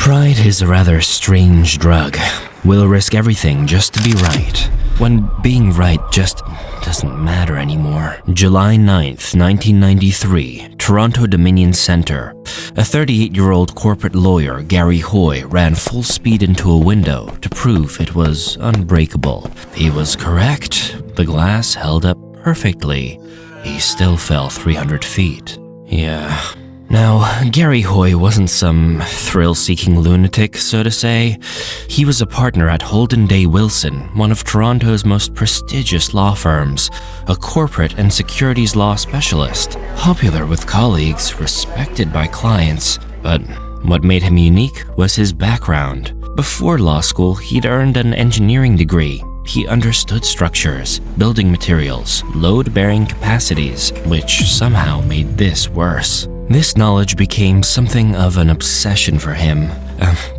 Pride is a rather strange drug. We'll risk everything just to be right, when being right just doesn't matter anymore. July 9th, 1993, Toronto Dominion Centre. A 38-year-old corporate lawyer, Garry Hoy, ran full speed into a window to prove it was unbreakable. He was correct. The glass held up perfectly. He still fell 300 feet. Yeah. Now, Garry Hoy wasn't some thrill-seeking lunatic, so to say. He was a partner at Holden Day Wilson, one of Toronto's most prestigious law firms, a corporate and securities law specialist, popular with colleagues, respected by clients. But what made him unique was his background. Before law school, he'd earned an engineering degree. He understood structures, building materials, load-bearing capacities, which somehow made this worse. This knowledge became something of an obsession for him,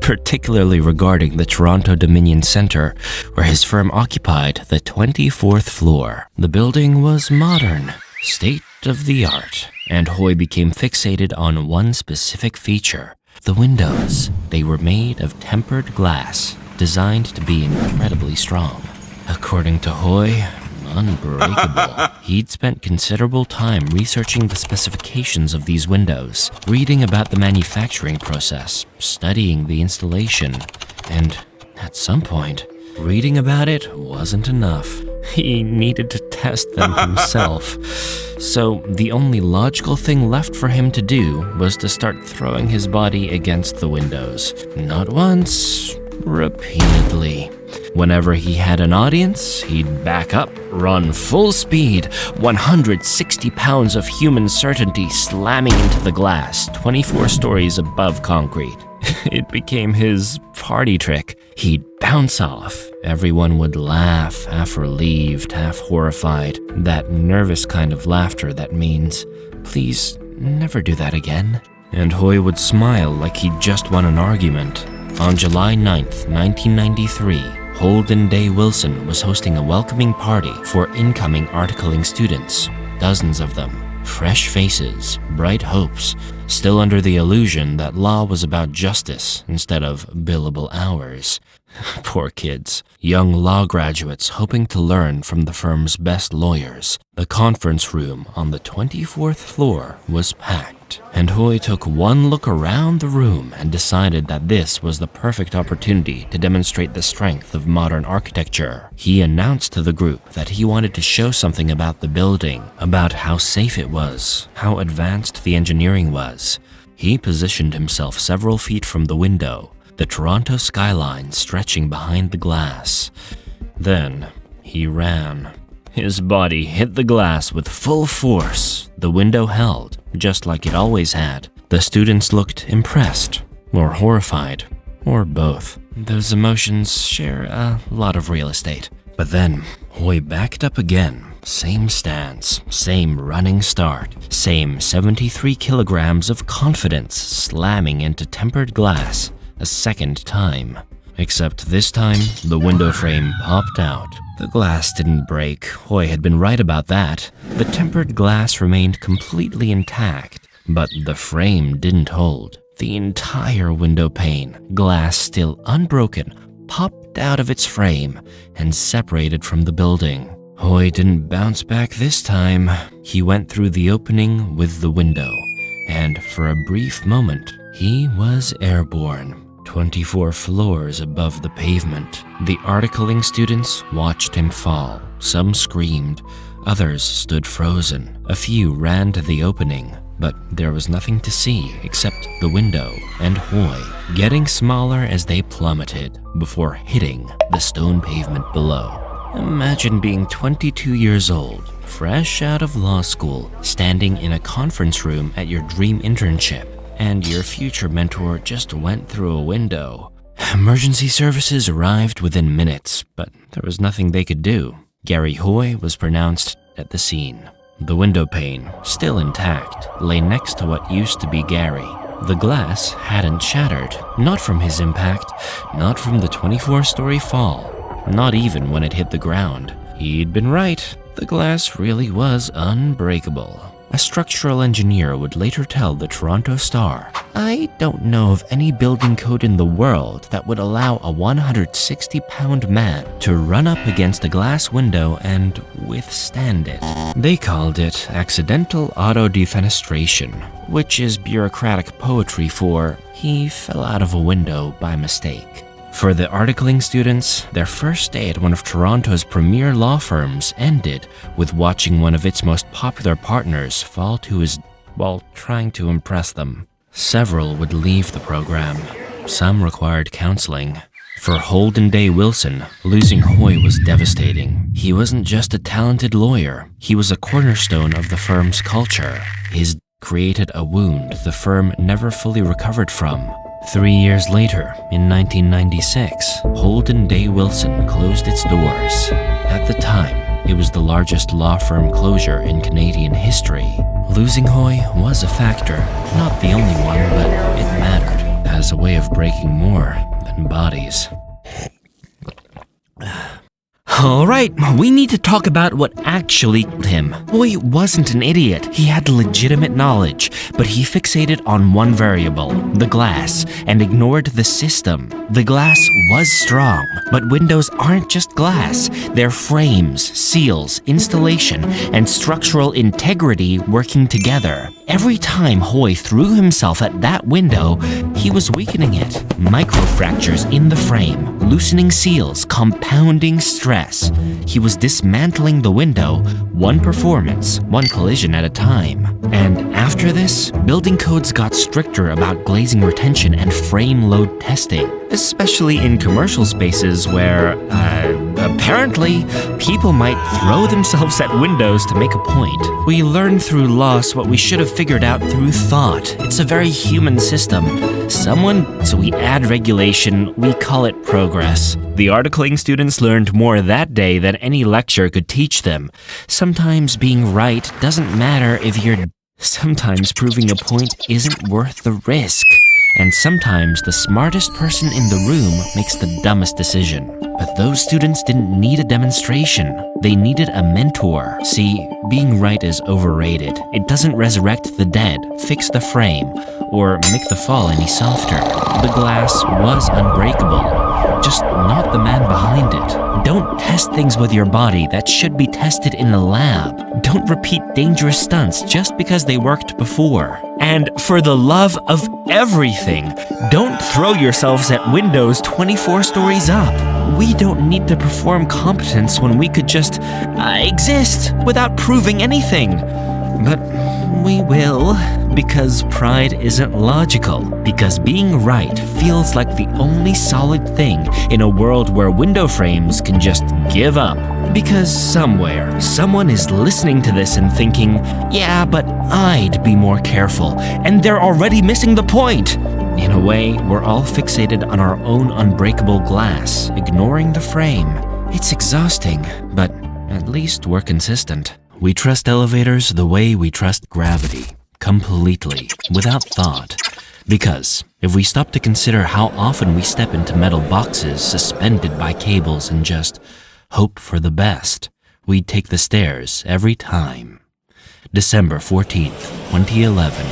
particularly regarding the Toronto Dominion Centre, where his firm occupied the 24th floor. The building was modern, state-of-the-art, and Hoy became fixated on one specific feature: the windows. They were made of tempered glass, designed to be incredibly strong. According to Hoy, unbreakable. He'd spent considerable time researching the specifications of these windows, reading about the manufacturing process, studying the installation, and at some point, reading about it wasn't enough. He needed to test them himself. So the only logical thing left for him to do was to start throwing his body against the windows. Not once, repeatedly. Whenever he had an audience, he'd back up, run full speed, 160 pounds of human certainty slamming into the glass 24 stories above concrete. It became his party trick. He'd bounce off. Everyone would laugh, half relieved, half horrified. That nervous kind of laughter that means, "Please, never do that again." And Hoy would smile like he'd just won an argument. On July 9th, 1993, Holden Day Wilson was hosting a welcoming party for incoming articling students. Dozens of them. Fresh faces, bright hopes, still under the illusion that law was about justice instead of billable hours. Poor kids. Young law graduates hoping to learn from the firm's best lawyers. The conference room on the 24th floor was packed, and Hoy took one look around the room and decided that this was the perfect opportunity to demonstrate the strength of modern architecture. He announced to the group that he wanted to show something about the building, about how safe it was, how advanced the engineering was. He positioned himself several feet from the window, the Toronto skyline stretching behind the glass. Then he ran. His body hit the glass with full force. The window held, just like it always had. The students looked impressed, or horrified, or both. Those emotions share a lot of real estate. But then, Hoy backed up again. Same stance, same running start, same 73 kilograms of confidence slamming into tempered glass a second time. Except this time, the window frame popped out. The glass didn't break. Hoy had been right about that. The tempered glass remained completely intact, but the frame didn't hold. The entire window pane, glass still unbroken, popped out of its frame and separated from the building. Hoy didn't bounce back this time. He went through the opening with the window, and for a brief moment, he was airborne. 24 floors above the pavement. The articling students watched him fall. Some screamed, others stood frozen. A few ran to the opening, but there was nothing to see except the window and Hoy getting smaller as they plummeted before hitting the stone pavement below. Imagine being 22 years old, fresh out of law school, standing in a conference room at your dream internship, and your future mentor just went through a window. Emergency services arrived within minutes, but there was nothing they could do. Garry Hoy was pronounced at the scene. The window pane, still intact, lay next to what used to be Garry. The glass hadn't shattered, not from his impact, not from the 24-story fall, not even when it hit the ground. He'd been right. The glass really was unbreakable. A structural engineer would later tell the Toronto Star, "I don't know of any building code in the world that would allow a 160-pound man to run up against a glass window and withstand it." They called it accidental auto-defenestration, which is bureaucratic poetry for he fell out of a window by mistake. For the articling students, their first day at one of Toronto's premier law firms ended with watching one of its most popular partners fall to his while trying to impress them. Several would leave the program. Some required counseling. For Holden Day Wilson, losing Hoy was devastating. He wasn't just a talented lawyer, he was a cornerstone of the firm's culture. His created a wound the firm never fully recovered from. 3 years later, in 1996, Holden Day Wilson closed its doors. At the time, it was the largest law firm closure in Canadian history. Losing Hoy was a factor, not the only one, but it mattered as a way of breaking more than bodies. All right, we need to talk about what actually killed him. Hoy wasn't an idiot. He had legitimate knowledge, but he fixated on one variable, the glass, and ignored the system. The glass was strong, but windows aren't just glass. They're frames, seals, installation, and structural integrity working together. Every time Hoy threw himself at that window, he was weakening it. Microfractures in the frame, loosening seals, compounding stress. He was dismantling the window, one performance, one collision at a time. And after this, building codes got stricter about glazing retention and frame load testing, especially in commercial spaces where, apparently, people might throw themselves at windows to make a point. We learn through loss what we should have figured out through thought. It's a very human system. So we add regulation, we call it progress. The articling students learned more that day than any lecture could teach them. Sometimes being right doesn't matter if you're... Sometimes proving a point isn't worth the risk. And sometimes the smartest person in the room makes the dumbest decision. But those students didn't need a demonstration. They needed a mentor. See, being right is overrated. It doesn't resurrect the dead, fix the frame, or make the fall any softer. The glass was unbreakable, just not the man behind it. Don't test things with your body that should be tested in a lab. Don't repeat dangerous stunts just because they worked before. And for the love of everything, don't throw yourselves at windows 24 stories up. We don't need to perform competence when we could just exist without proving anything. But we will, because pride isn't logical, because being right feels like the only solid thing in a world where window frames can just give up. Because somewhere, someone is listening to this and thinking, yeah, but I'd be more careful, and they're already missing the point. In a way, we're all fixated on our own unbreakable glass, ignoring the frame. It's exhausting, but at least we're consistent. We trust elevators the way we trust gravity, completely, without thought. Because if we stop to consider how often we step into metal boxes suspended by cables and just hope for the best, we'd take the stairs every time. December 14th, 2011,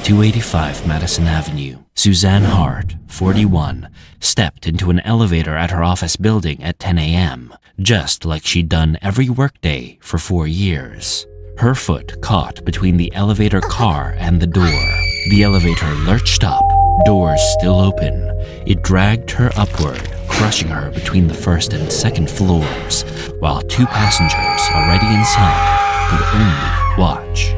285 Madison Avenue. Suzanne Hart, 41, stepped into an elevator at her office building at 10 a.m., just like she'd done every workday for 4 years. Her foot caught between the elevator car and the door. The elevator lurched up, doors still open. It dragged her upward, crushing her between the first and second floors, while 2 passengers already inside could only watch.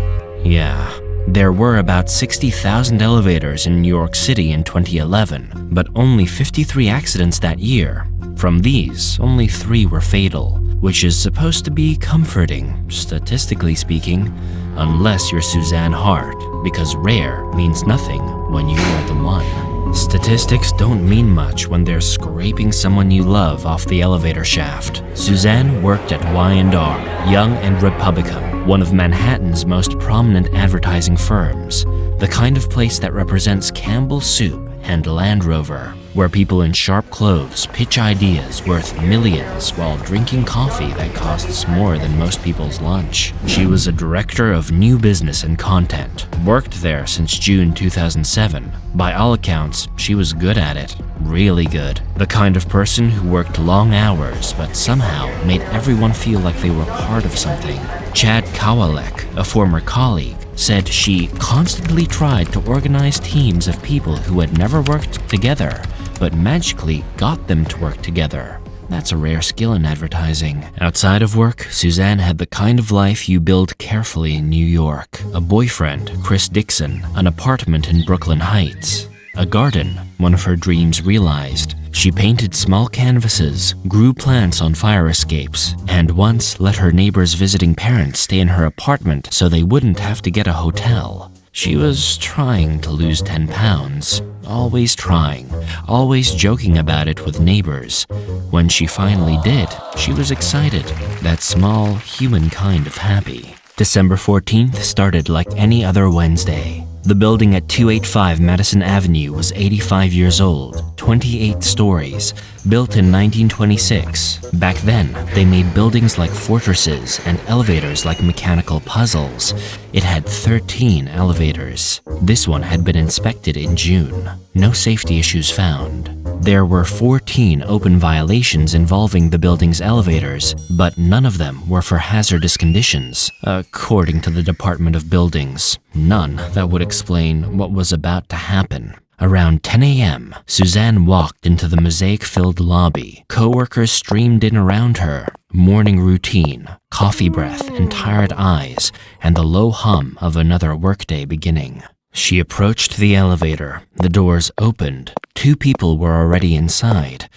Yeah. There were about 60,000 elevators in New York City in 2011, but only 53 accidents that year. From these, only 3 were fatal, which is supposed to be comforting, statistically speaking, unless you're Suzanne Hart, because rare means nothing when you are the one. Statistics don't mean much when they're scraping someone you love off the elevator shaft. Suzanne worked at Y&R, Young and Republican, one of Manhattan's most prominent advertising firms, the kind of place that represents Campbell's soup and Land Rover, where people in sharp clothes pitch ideas worth millions while drinking coffee that costs more than most people's lunch. She was a director of new business and content, worked there since June 2007. By all accounts, she was good at it, really good. The kind of person who worked long hours but somehow made everyone feel like they were part of something. Chad Kowalek, a former colleague, said she constantly tried to organize teams of people who had never worked together, but magically got them to work together. That's a rare skill in advertising. Outside of work, Suzanne had the kind of life you build carefully in New York. A boyfriend, Chris Dixon, an apartment in Brooklyn Heights, a garden, one of her dreams realized. She painted small canvases, grew plants on fire escapes, and once let her neighbors' visiting parents stay in her apartment so they wouldn't have to get a hotel. She was trying to lose 10 pounds. Always trying, always joking about it with neighbors. When she finally did, she was excited, that small, human kind of happy. December 14th started like any other Wednesday. The building at 285 Madison Avenue was 85 years old, 28 stories, built in 1926. Back then, they made buildings like fortresses and elevators like mechanical puzzles. It had 13 elevators. This one had been inspected in June. No safety issues found. There were 14 open violations involving the building's elevators, but none of them were for hazardous conditions, according to the Department of Buildings. None that would explain what was about to happen. Around 10 a.m., Suzanne walked into the mosaic-filled lobby. Coworkers streamed in around her. Morning routine, coffee breath and tired eyes, and the low hum of another workday beginning. She approached the elevator. The doors opened. 2 people were already inside.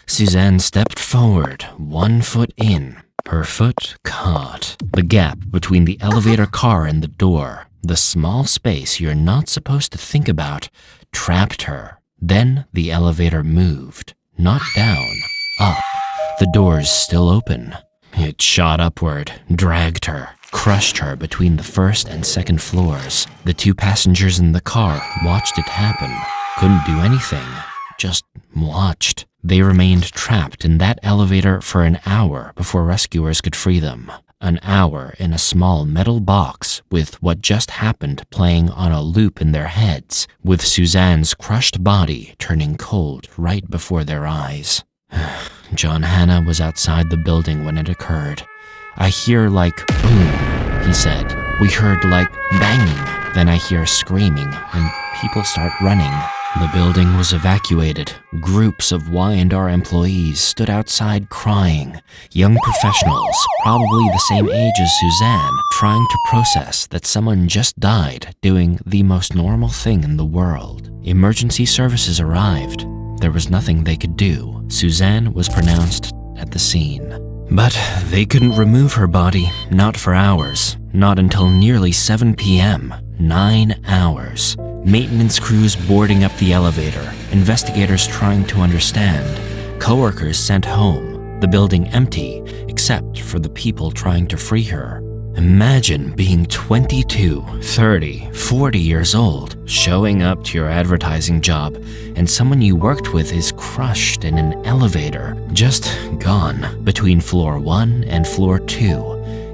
Suzanne stepped forward, 1 foot in. Her foot caught. The gap between the elevator car and the door, the small space you're not supposed to think about, trapped her. Then the elevator moved. Not down, up. The doors still open. It shot upward, dragged her, crushed her between the first and second floors. The 2 passengers in the car watched it happen. Couldn't do anything, just watched. They remained trapped in that elevator for an hour before rescuers could free them. An hour in a small metal box with what just happened playing on a loop in their heads, with Suzanne's crushed body turning cold right before their eyes. John Hanna was outside the building when it occurred. "I hear like boom," he said. "We heard like banging, then I hear screaming, and people start running." The building was evacuated. Groups of Y&R employees stood outside crying. Young professionals, probably the same age as Suzanne, trying to process that someone just died doing the most normal thing in the world. Emergency services arrived. There was nothing they could do. Suzanne was pronounced at the scene. But they couldn't remove her body, not for hours. Not until nearly 7 p.m. 9 hours. Maintenance crews boarding up the elevator, investigators trying to understand, coworkers sent home, the building empty except for the people trying to free her. Imagine being 22, 30, 40 years old, showing up to your advertising job, and someone you worked with is crushed in an elevator, just gone, between floor 1 and floor 2.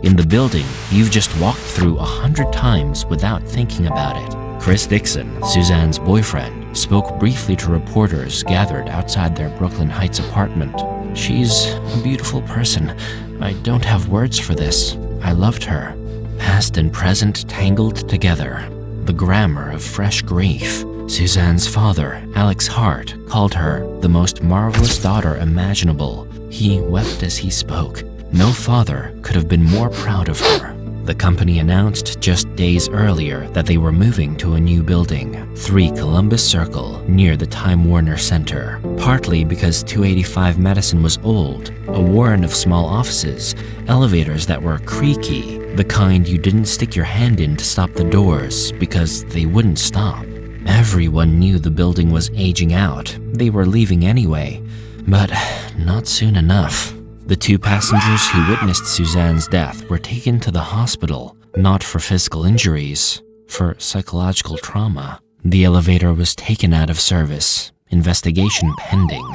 In the building you've just walked through 100 times without thinking about it. Chris Dixon, Suzanne's boyfriend, spoke briefly to reporters gathered outside their Brooklyn Heights apartment. "She's a beautiful person. I don't have words for this. I loved her." Past and present tangled together. The grammar of fresh grief. Suzanne's father, Alex Hart, called her the most marvelous daughter imaginable. He wept as he spoke. No father could have been more proud of her. The company announced just days earlier that they were moving to a new building, 3 Columbus Circle, near the Time Warner Center. Partly because 285 Madison was old, a warren of small offices, elevators that were creaky, the kind you didn't stick your hand in to stop the doors because they wouldn't stop. Everyone knew the building was aging out. They were leaving anyway, but not soon enough. The 2 passengers who witnessed Suzanne's death were taken to the hospital, not for physical injuries, for psychological trauma. The elevator was taken out of service. Investigation pending.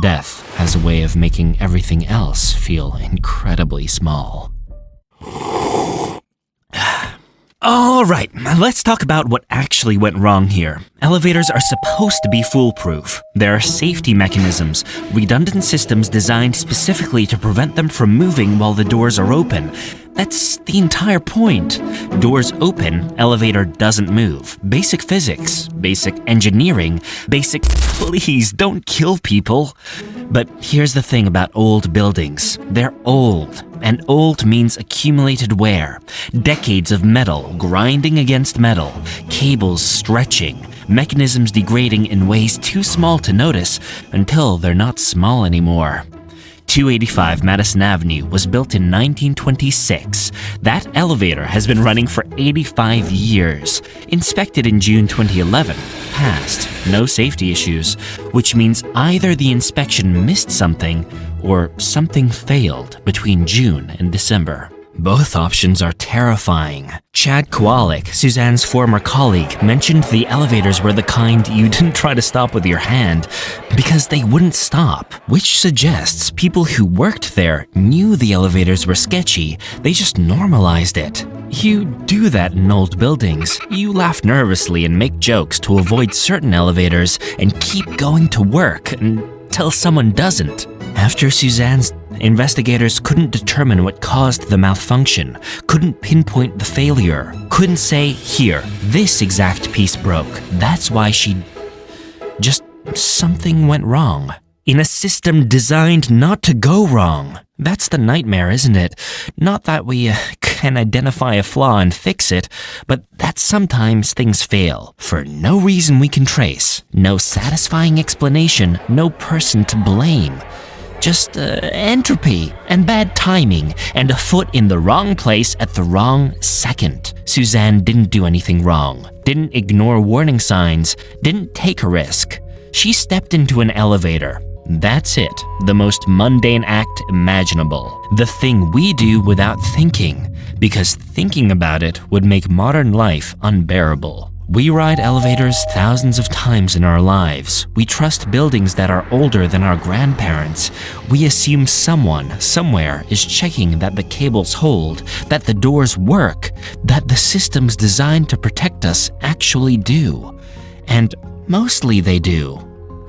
Death has a way of making everything else feel incredibly small. All right, let's talk about what actually went wrong here. Elevators are supposed to be foolproof. There are safety mechanisms, redundant systems designed specifically to prevent them from moving while the doors are open. That's the entire point. Doors open, elevator doesn't move. Basic physics, basic engineering, basic... Please don't kill people. But here's the thing about old buildings. They're old, and old means accumulated wear. Decades of metal grinding against metal, cables stretching, mechanisms degrading in ways too small to notice until they're not small anymore. 285 Madison Avenue was built in 1926. That elevator has been running for 85 years. Inspected in June 2011. Passed. No safety issues. Which means either the inspection missed something or something failed between June and December. Both options are terrifying. Chad Kowalik, Suzanne's former colleague, mentioned the elevators were the kind you didn't try to stop with your hand because they wouldn't stop, which suggests people who worked there knew the elevators were sketchy. They just normalized it. You do that in old buildings. You laugh nervously and make jokes to avoid certain elevators and keep going to work until someone doesn't. After Suzanne's, investigators couldn't determine what caused the malfunction, couldn't pinpoint the failure, couldn't say, here, this exact piece broke. That's why something went wrong. In a system designed not to go wrong. That's the nightmare, isn't it? Not that we can identify a flaw and fix it, but that sometimes things fail for no reason we can trace. No satisfying explanation, no person to blame. Just entropy and bad timing and a foot in the wrong place at the wrong second. Suzanne didn't do anything wrong, didn't ignore warning signs, didn't take a risk. She stepped into an elevator. That's it, the most mundane act imaginable. The thing we do without thinking, because thinking about it would make modern life unbearable. We ride elevators thousands of times in our lives. We trust buildings that are older than our grandparents. We assume someone, somewhere, is checking that the cables hold, that the doors work, that the systems designed to protect us actually do. And mostly they do,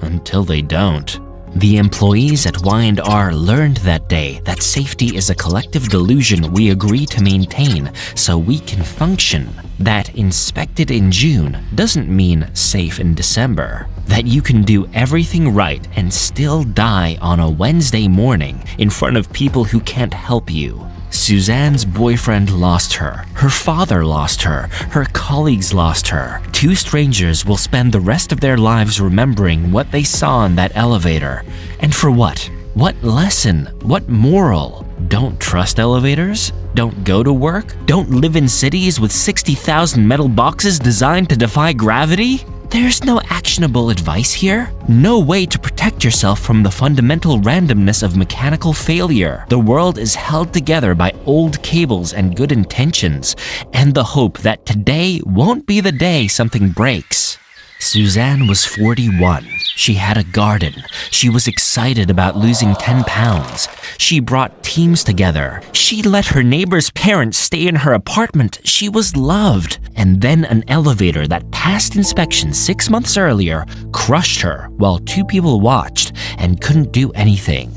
until they don't. The employees at Y&R learned that day that safety is a collective delusion we agree to maintain so we can function. That inspected in June doesn't mean safe in December. That you can do everything right and still die on a Wednesday morning in front of people who can't help you. Suzanne's boyfriend lost her. Her father lost her. Her colleagues lost her. Two strangers will spend the rest of their lives remembering what they saw in that elevator. And for what? What lesson? What moral? Don't trust elevators? Don't go to work? Don't live in cities with 60,000 metal boxes designed to defy gravity? There's no actionable advice here. No way to protect yourself from the fundamental randomness of mechanical failure. The world is held together by old cables and good intentions, and the hope that today won't be the day something breaks. Suzanne was 41. She had a garden. She was excited about losing 10 pounds. She brought teams together. She let her neighbor's parents stay in her apartment. She was loved. And then an elevator that passed inspection 6 months earlier crushed her while two people watched and couldn't do anything.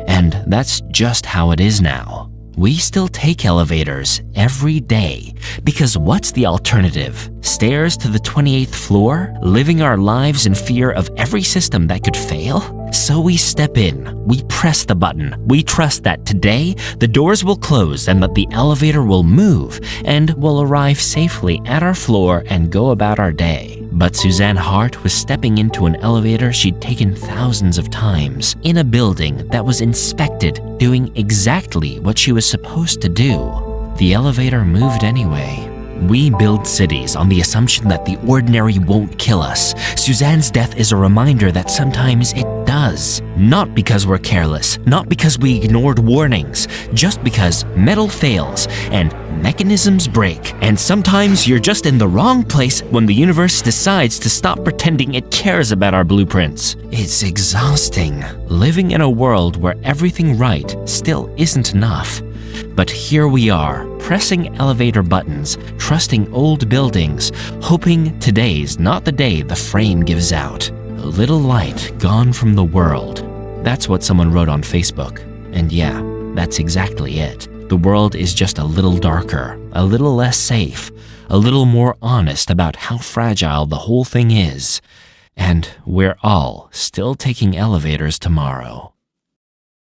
And that's just how it is now. We still take elevators every day because what's the alternative? Stairs to the 28th floor? Living our lives in fear of every system that could fail? So we step in, we press the button, we trust that today the doors will close and that the elevator will move and will arrive safely at our floor and go about our day. But Suzanne Hart was stepping into an elevator she'd taken thousands of times in a building that was inspected, doing exactly what she was supposed to do. The elevator moved anyway. We build cities on the assumption that the ordinary won't kill us. Suzanne's death is a reminder that sometimes it does. does. Not because we're careless, not because we ignored warnings, just because metal fails and mechanisms break. And sometimes you're just in the wrong place when the universe decides to stop pretending it cares about our blueprints. It's exhausting, living in a world where everything right still isn't enough. But here we are, pressing elevator buttons, trusting old buildings, hoping today's not the day the frame gives out. A little light gone from the world. That's what someone wrote on Facebook. And yeah, that's exactly it. The world is just a little darker, a little less safe, a little more honest about how fragile the whole thing is. And we're all still taking elevators tomorrow.